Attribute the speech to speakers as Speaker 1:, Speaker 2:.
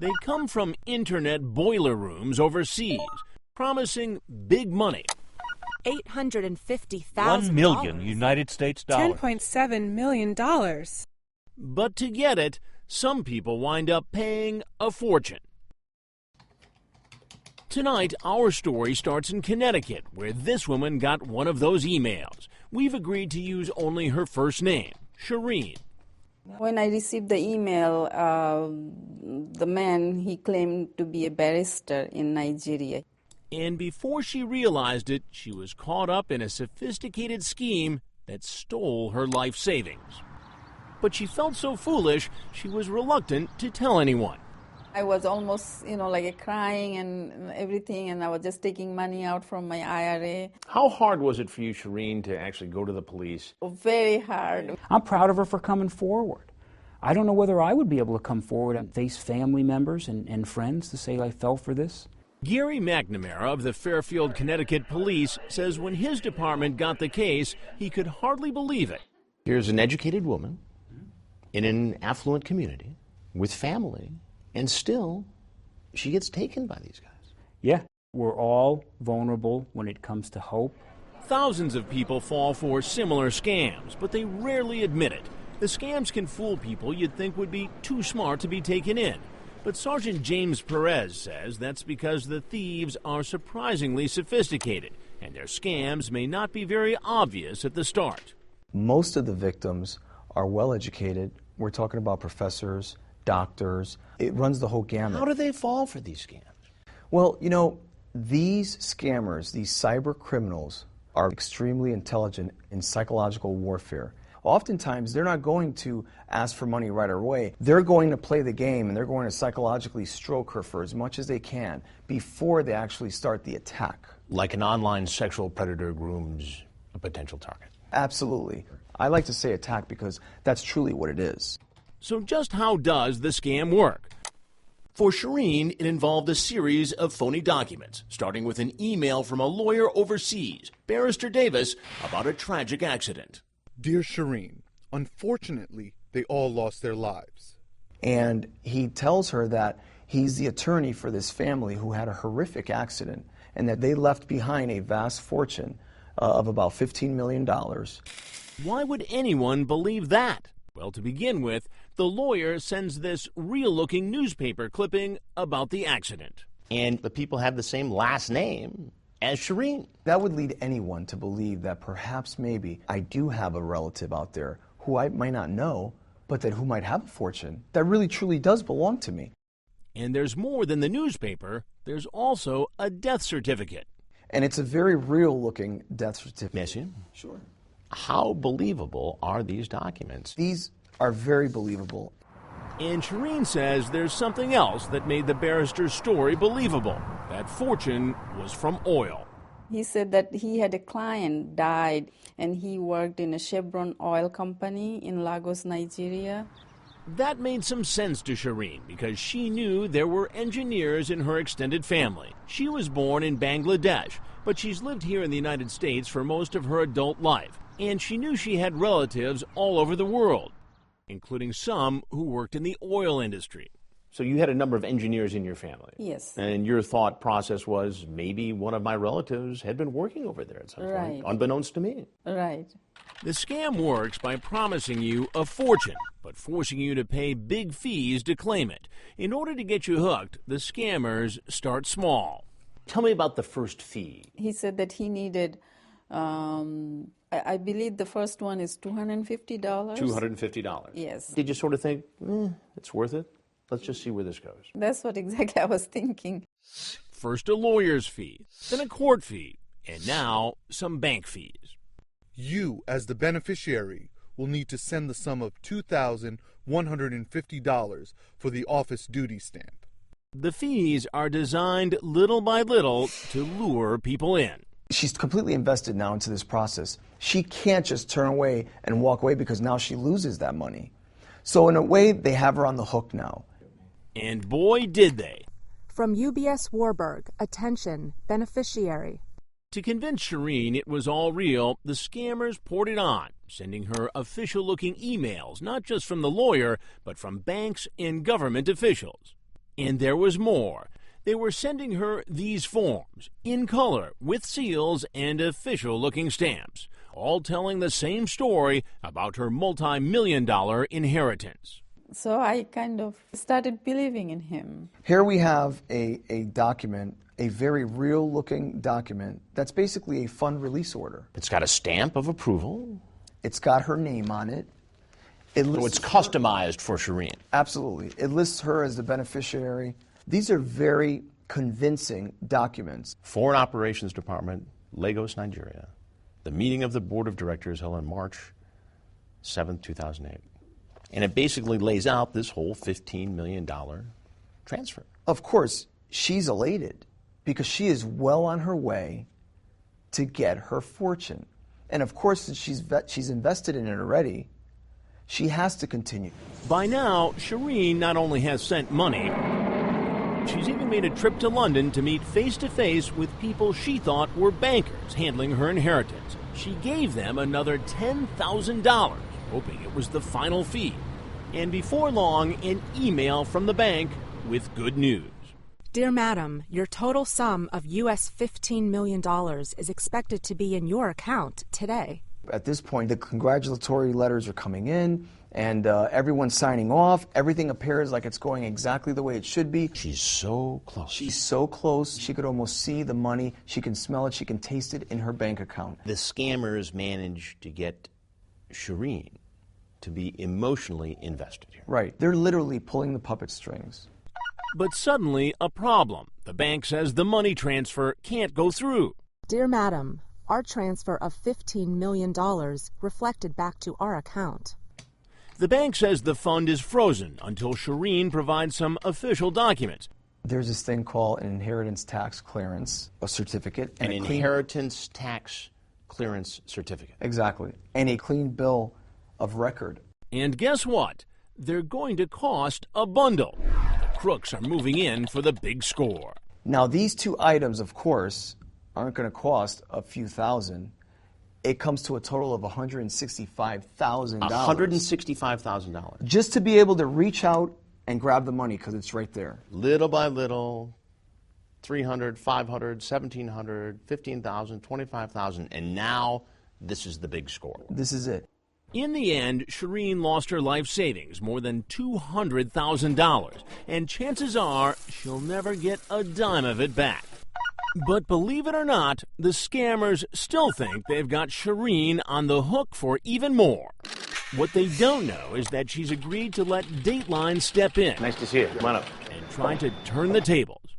Speaker 1: They come from internet boiler rooms overseas, promising big money.
Speaker 2: $850,000.
Speaker 3: $1 million United States dollars.
Speaker 4: $10.7 million.
Speaker 1: But to get it, some people wind up paying a fortune. Tonight, our story starts in Connecticut, where this woman got one of those emails. We've agreed to use only her first name, Shireen.
Speaker 5: When I received the email, the man, he claimed to be a barrister in Nigeria.
Speaker 1: And before she realized it, she was caught up in a sophisticated scheme that stole her life savings. But she felt so foolish, she was reluctant to tell anyone.
Speaker 5: I was almost, like crying and everything, and I was just taking money out from my IRA.
Speaker 6: How hard was it for you, Shireen, to actually go to the police?
Speaker 5: Very hard.
Speaker 7: I'm proud of her for coming forward. I don't know whether I would be able to come forward and face family members and friends to say I fell for this.
Speaker 1: Gary McNamara of the Fairfield, Connecticut Police says when his department got the case, he could hardly believe it.
Speaker 6: Here's an educated woman in an affluent community with family, and still she gets taken by these guys.
Speaker 7: Yeah, we're all vulnerable when it comes to hope.
Speaker 1: Thousands of people fall for similar scams, but they rarely admit it. The scams can fool people you'd think would be too smart to be taken in. But Sergeant James Perez says that's because the thieves are surprisingly sophisticated, and their scams may not be very obvious at the start.
Speaker 8: Most of the victims are well educated. We're talking about professors, doctors. It runs the whole gamut.
Speaker 6: How do they fall for these scams?
Speaker 8: Well, these scammers, these cyber criminals, are extremely intelligent in psychological warfare. Oftentimes, they're not going to ask for money right away. They're going to play the game, and they're going to psychologically stroke her for as much as they can before they actually start the attack.
Speaker 6: Like an online sexual predator grooms a potential target.
Speaker 8: Absolutely. I like to say attack because that's truly what it is.
Speaker 1: So just how does the scam work? For Shireen, it involved a series of phony documents, starting with an email from a lawyer overseas, Barrister Davis, about a tragic accident.
Speaker 9: Dear Shireen, unfortunately, they all lost their lives.
Speaker 8: And he tells her that he's the attorney for this family who had a horrific accident and that they left behind a vast fortune of about $15 million.
Speaker 1: Why would anyone believe that? Well, to begin with, the lawyer sends this real-looking newspaper clipping about the accident.
Speaker 6: And the people have the same last name as Shireen.
Speaker 8: That would lead anyone to believe that perhaps maybe I do have a relative out there who I might not know, but that who might have a fortune that really truly does belong to me.
Speaker 1: And there's more than the newspaper. There's also a death certificate.
Speaker 8: And it's a very real-looking death certificate.
Speaker 6: Messi?
Speaker 8: Sure.
Speaker 6: How believable are these documents?
Speaker 8: These are very believable.
Speaker 1: And Shireen says there's something else that made the barrister's story believable. That fortune was from oil.
Speaker 5: He said that he had a client died, and he worked in a Chevron oil company in Lagos, Nigeria.
Speaker 1: That made some sense to Shireen because she knew there were engineers in her extended family. She was born in Bangladesh, but she's lived here in the United States for most of her adult life. And she knew she had relatives all over the world, including some who worked in the oil industry.
Speaker 6: So you had a number of engineers in your family?
Speaker 5: Yes.
Speaker 6: And your thought process was maybe one of my relatives had been working over there at some point, unbeknownst to me.
Speaker 5: Right.
Speaker 1: The scam works by promising you a fortune, but forcing you to pay big fees to claim it. In order to get you hooked, the scammers start small.
Speaker 6: Tell me about the first fee.
Speaker 5: He said that he needed, I believe the first one is $250.
Speaker 6: $250?
Speaker 5: Yes.
Speaker 6: Did you sort of think, it's worth it? Let's just see where this goes.
Speaker 5: That's what exactly I was thinking.
Speaker 1: First a lawyer's fee, then a court fee, and now some bank fees.
Speaker 9: You, as the beneficiary, will need to send the sum of $2,150 for the office duty stamp.
Speaker 1: The fees are designed little by little to lure people in.
Speaker 8: She's completely invested now into this process. She can't just turn away and walk away because now she loses that money. So in a way, they have her on the hook now.
Speaker 1: And boy, did they.
Speaker 2: From UBS Warburg, attention, beneficiary.
Speaker 1: To convince Shireen it was all real, the scammers poured it on, sending her official-looking emails, not just from the lawyer, but from banks and government officials. And there was more. They were sending her these forms, in color, with seals and official-looking stamps, all telling the same story about her multi-million-dollar inheritance.
Speaker 5: So I kind of started believing in him.
Speaker 8: Here we have a document, a very real-looking document that's basically a fund release order.
Speaker 6: It's got a stamp of approval.
Speaker 8: It's got her name on it.
Speaker 6: So it's customized for Shireen.
Speaker 8: Absolutely. It lists her as the beneficiary. These are very convincing documents.
Speaker 6: Foreign Operations Department, Lagos, Nigeria. The meeting of the board of directors held on March 7th, 2008. And it basically lays out this whole $15 million transfer.
Speaker 8: Of course, she's elated because she is well on her way to get her fortune. And of course, since she's invested in it already, she has to continue.
Speaker 1: By now, Shireen not only has sent money, she's even made a trip to London to meet face-to-face with people she thought were bankers handling her inheritance. She gave them another $10,000, hoping it was the final fee. And before long, an email from the bank with good news.
Speaker 2: Dear Madam, your total sum of US $15 million is expected to be in your account today.
Speaker 8: At this point, the congratulatory letters are coming in, and everyone's signing off. Everything appears like it's going exactly the way it should be.
Speaker 6: She's so close.
Speaker 8: She's so close. She could almost see the money. She can smell it. She can taste it in her bank account.
Speaker 6: The scammers managed to get Shireen to be emotionally invested here.
Speaker 8: Right. They're literally pulling the puppet strings.
Speaker 1: But suddenly, a problem. The bank says the money transfer can't go through.
Speaker 2: Dear Madam, our transfer of $15 million reflected back to our account.
Speaker 1: The bank says the fund is frozen until Shireen provides some official documents.
Speaker 8: There's this thing called an inheritance tax clearance, a certificate.
Speaker 6: An inheritance tax clearance certificate.
Speaker 8: Exactly. And a clean bill of record.
Speaker 1: And guess what? They're going to cost a bundle. The crooks are moving in for the big score.
Speaker 8: Now, these two items, of course, aren't going to cost a few thousand. It comes to a total of $165,000.
Speaker 6: $165,000.
Speaker 8: Just to be able to reach out and grab the money because it's right there.
Speaker 6: Little by little, 300, 500, 1,700, 15,000, 25,000, and now this is the big score.
Speaker 8: This is it.
Speaker 1: In the end, Shireen lost her life savings, more than $200,000, and chances are she'll never get a dime of it back. But believe it or not, the scammers still think they've got Shireen on the hook for even more. What they don't know is that she's agreed to let Dateline step in.
Speaker 6: Nice to see you. Come on up.
Speaker 1: And try to turn the tables.